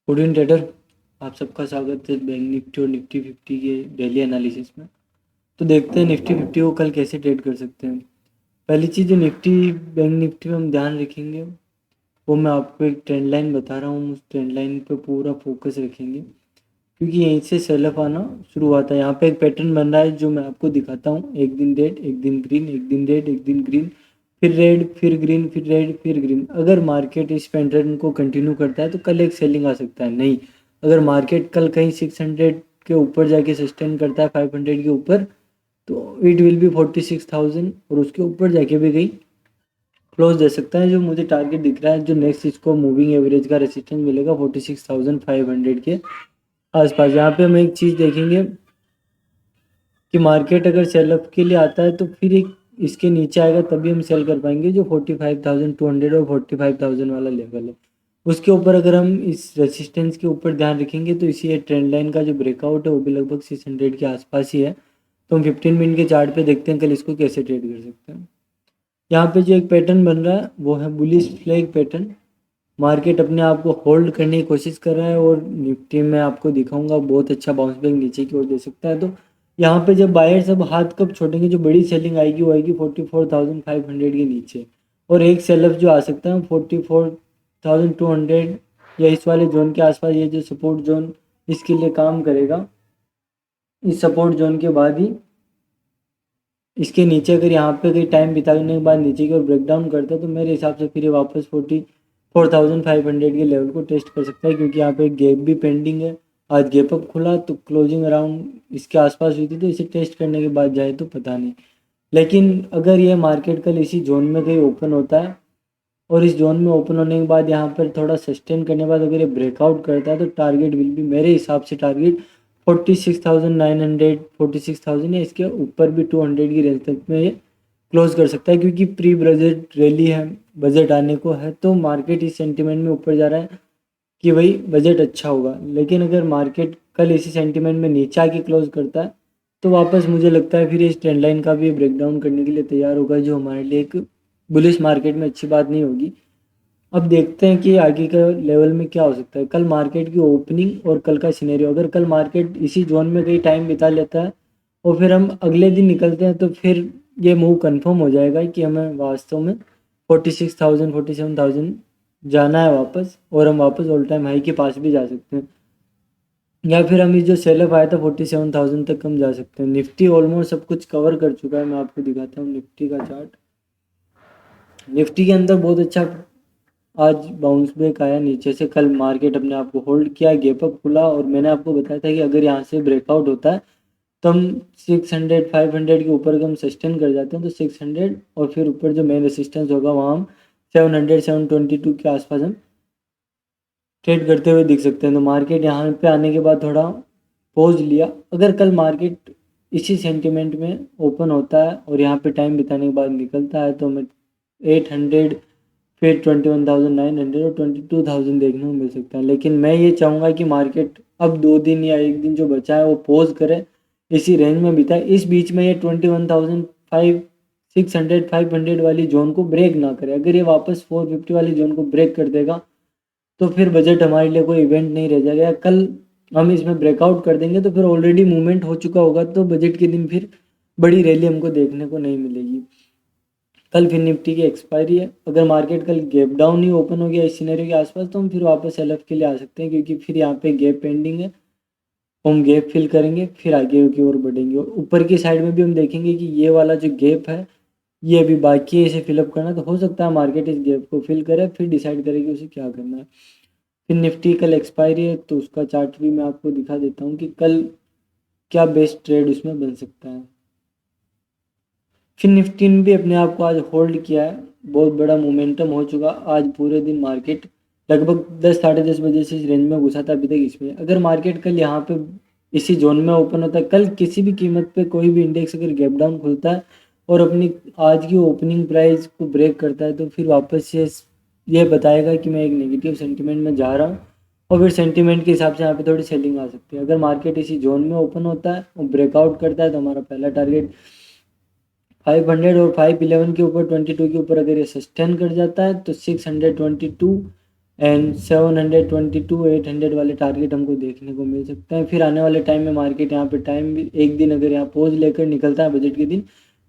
Good evening trader. आप सबका स्वागत है बैंक निफ्टी और निफ्टी 50 के डेली एनालिसिस में। तो देखते हैं निफ्टी 50 को कल कैसे ट्रेड कर सकते हैं। पहली चीज़ जो निफ्टी बैंक निफ्टी में हम ध्यान रखेंगे वो मैं आपको एक ट्रेंड लाइन बता रहा हूँ, उस ट्रेंड लाइन पे पूरा फोकस रखेंगे क्योंकि यहीं से सेल ऑफ आना शुरू हुआ था। यहाँ पे एक पैटर्न बन रहा है जो मैं आपको दिखाता हूँ। एक दिन रेड, एक दिन ग्रीन, एक दिन रेड, एक दिन ग्रीन, फिर रेड, फिर ग्रीन, फिर रेड, फिर ग्रीन। अगर मार्केट इस पैटर्न को कंटिन्यू करता है तो कल एक सेलिंग आ सकता है। नहीं, अगर मार्केट कल कहीं 600 के ऊपर जाके सस्टेन करता है, 500 के ऊपर, तो इट विल बी 46,000 और उसके ऊपर जाके भी कहीं क्लोज दे सकता है। जो मुझे टारगेट दिख रहा है, जो नेक्स्ट इसको मूविंग एवरेज का रेसिस्टेंस मिलेगा 46,500 के आसपास। यहाँ पे हम एक चीज़ देखेंगे कि मार्केट अगर सेल अप के लिए आता है तो फिर एक इसके नीचे आएगा तभी हम सेल कर पाएंगे। जो 45,200 और 45,000 वाला लेवल है, उसके ऊपर अगर हम इस रेसिस्टेंस के ऊपर ध्यान रखेंगे तो इसी ट्रेंड लाइन का जो ब्रेकआउट है वो भी लगभग 600 के आसपास ही है। तो हम 15 मिनट के चार्ट पे देखते हैं कल इसको कैसे ट्रेड कर सकते हैं। यहाँ पे जो एक पैटर्न बन रहा है वो है बुलिश फ्लैग पैटर्न। मार्केट अपने आप को होल्ड करने की कोशिश कर रहा है और निफ्टी में आपको दिखाऊंगा बहुत अच्छा बाउंस बैक नीचे की ओर दे सकता है। तो यहाँ पे जब बायर सब हाथ कब छोड़ेंगे, जो बड़ी सेलिंग आएगी वो आएगी 44,500 के नीचे, और एक सेलअप जो आ सकता है 44,200 या इस वाले जोन के आसपास। ये जो सपोर्ट जोन इसके लिए काम करेगा। इस सपोर्ट जोन के बाद ही इसके नीचे अगर यहाँ पे कहीं टाइम बिताने के बाद नीचे की ओर ब्रेकडाउन करता है तो मेरे हिसाब से फिर ये वापस 44,500 के लेवल को टेस्ट कर सकता है, क्योंकि यहाँ पे गैप भी पेंडिंग है। आज गैप अप खुला तो क्लोजिंग अराउंड इसके आसपास हुई थी, तो इसे टेस्ट करने के बाद जाए तो पता नहीं। लेकिन अगर ये मार्केट कल इसी जोन में कहीं ओपन होता है और इस जोन में ओपन होने के बाद यहाँ पर थोड़ा सस्टेन करने के बाद अगर ये ब्रेकआउट करता है तो टारगेट विल भी, मेरे हिसाब से टारगेट 46,900, 46,000 या इसके ऊपर भी 200 की रेंज तक में ये क्लोज कर सकता है, क्योंकि प्री बजट रैली है, बजट आने को है। तो मार्केट इस सेंटिमेंट में ऊपर जा रहा है कि भाई बजट अच्छा होगा। लेकिन अगर मार्केट कल इसी सेंटिमेंट में नीचे आके क्लोज करता है तो वापस मुझे लगता है फिर इस ट्रेंड लाइन का भी ब्रेकडाउन करने के लिए तैयार होगा, जो हमारे लिए एक बुलिश मार्केट में अच्छी बात नहीं होगी। अब देखते हैं कि आगे का लेवल में क्या हो सकता है। कल मार्केट की ओपनिंग और कल का सिनेरियो, अगर कल मार्केट इसी जोन में कहीं टाइम बिता लेता है और फिर हम अगले दिन निकलते हैं तो फिर ये मूव कंफर्म हो जाएगा कि हमें वास्तव में 46,000, 47,000 जाना है वापस, और हम वापस ऑल टाइम हाई के पास भी जा सकते हैं। या फिर हम इस जो सेल ऑफ आया था 47,000 तक हम जा सकते हैं। निफ्टी ऑलमोस्ट सब कुछ कवर कर चुका है। मैं आपको दिखाता हूँ निफ्टी का चार्ट। निफ्टी के अंदर बहुत अच्छा आज बाउंस बैक आया नीचे से। कल मार्केट अपने आप को होल्ड किया, गैप अप खुला, और मैंने आपको बताया था कि अगर यहाँ से ब्रेकआउट होता है तो हम 600, 500 के ऊपर हम सस्टेन कर जाते हैं, तो 600 और फिर ऊपर जो मेन रेसिस्टेंस होगा वहाँ हम 700, 722 के आसपास हम ट्रेड करते हुए दिख सकते हैं। तो मार्केट यहाँ पे आने के बाद थोड़ा पॉज लिया। अगर कल मार्केट इसी सेंटिमेंट में ओपन होता है और यहाँ पे टाइम बिताने के बाद निकलता है तो हमें 800, फिर 21,900 और 22,000 देखने को मिल सकता है। लेकिन मैं ये चाहूँगा कि मार्केट अब 2 दिन या एक दिन जो बचा है वो पॉज करे, इसी रेंज में बिताए। इस बीच में ये 21,500, 600, 500 वाली जोन को ब्रेक ना करे। अगर ये वापस 450 वाली जोन को ब्रेक कर देगा तो फिर बजट हमारे लिए कोई इवेंट नहीं रह जाएगा। कल हम इसमें ब्रेकआउट कर देंगे तो फिर ऑलरेडी मूवमेंट हो चुका होगा, तो बजट के दिन फिर बड़ी रैली हमको देखने को नहीं मिलेगी। कल फिर निफ्टी की एक्सपायरी है। अगर मार्केट कल गैप डाउन ही ओपन हो गया इस सिनेरियो के आसपास तो हम फिर वापस सेल ऑफ के लिए आ सकते हैं, क्योंकि फिर यहाँ पे गैप पेंडिंग है। हम गैप फिल करेंगे फिर आगे की ओर बढ़ेंगे। और ऊपर की साइड में भी हम देखेंगे कि ये वाला जो गैप है ये अभी बाकी है, इसे फिलअप करना। तो हो सकता है मार्केट इस गैप को फिल करे, फिर डिसाइड करेगी उसे क्या करना है। फिर निफ्टी कल एक्सपायरी है तो उसका चार्ट भी मैं आपको दिखा देता हूँ कि कल क्या बेस्ट ट्रेड उसमें बन सकता है। फिर निफ्टी ने भी अपने आप को आज होल्ड किया है, बहुत बड़ा मोमेंटम हो चुका। आज पूरे दिन मार्केट लगभग 10, साढ़े 10 बजे से इस रेंज में घुसा था अभी तक इसमें। अगर मार्केट कल यहाँ पे इसी जोन में ओपन होता है, कल किसी भी कीमत पे कोई भी इंडेक्स अगर गैप डाउन खुलता है और अपनी आज की ओपनिंग प्राइस को ब्रेक करता है तो फिर वापस से ये बताएगा कि मैं एक नेगेटिव सेंटिमेंट में जा रहा हूँ, और फिर सेंटिमेंट के हिसाब से यहाँ पे थोड़ी सेलिंग आ सकती है। अगर मार्केट इसी जोन में ओपन होता है और ब्रेकआउट करता है तो हमारा पहला टारगेट 500 और 511 के ऊपर, 22 के ऊपर अगर ये सस्टेन कर जाता है तो 622 एंड 722 800 वाले टारगेट हमको देखने को मिल सकते हैं। फिर आने वाले टाइम में मार्केट यहाँ पे टाइम भी एक दिन अगर यहाँ पोज लेकर निकलता है बजट के दिन,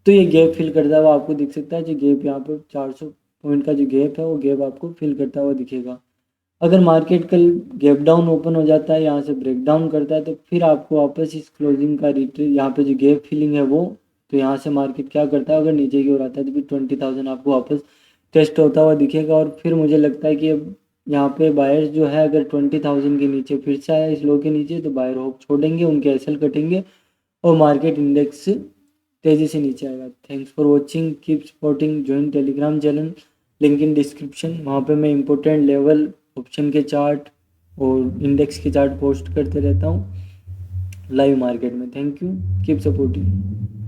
तो ये गैप फिल करता हुआ आपको दिख सकता है। जो गैप यहाँ पर 400 पॉइंट का जो गैप है वो गैप आपको फिल करता हुआ दिखेगा। अगर मार्केट कल गैप डाउन ओपन हो जाता है, यहाँ से ब्रेक डाउन करता है, तो फिर आपको वापस इस क्लोजिंग का रिट्रेस, यहाँ पे जो गैप फिलिंग है वो, तो यहाँ से मार्केट क्या करता है, अगर नीचे की ओर आता है तो फिर 20,000 आपको वापस टेस्ट होता हुआ दिखेगा। और फिर मुझे लगता है कि अब यहाँ पे बायर्स जो है अगर 20,000 के नीचे फिर से आया इस लो के नीचे, तो बायर होप छोड़ेंगे, उनके एसएल कटेंगे और मार्केट इंडेक्स तेज़ी से नीचे आएगा। Thanks for watching, keep supporting, join Telegram channel, link in description. वहाँ पे मैं इंपॉर्टेंट लेवल, ऑप्शन के चार्ट और इंडेक्स के चार्ट पोस्ट करते रहता हूँ लाइव मार्केट में। Thank you, keep supporting.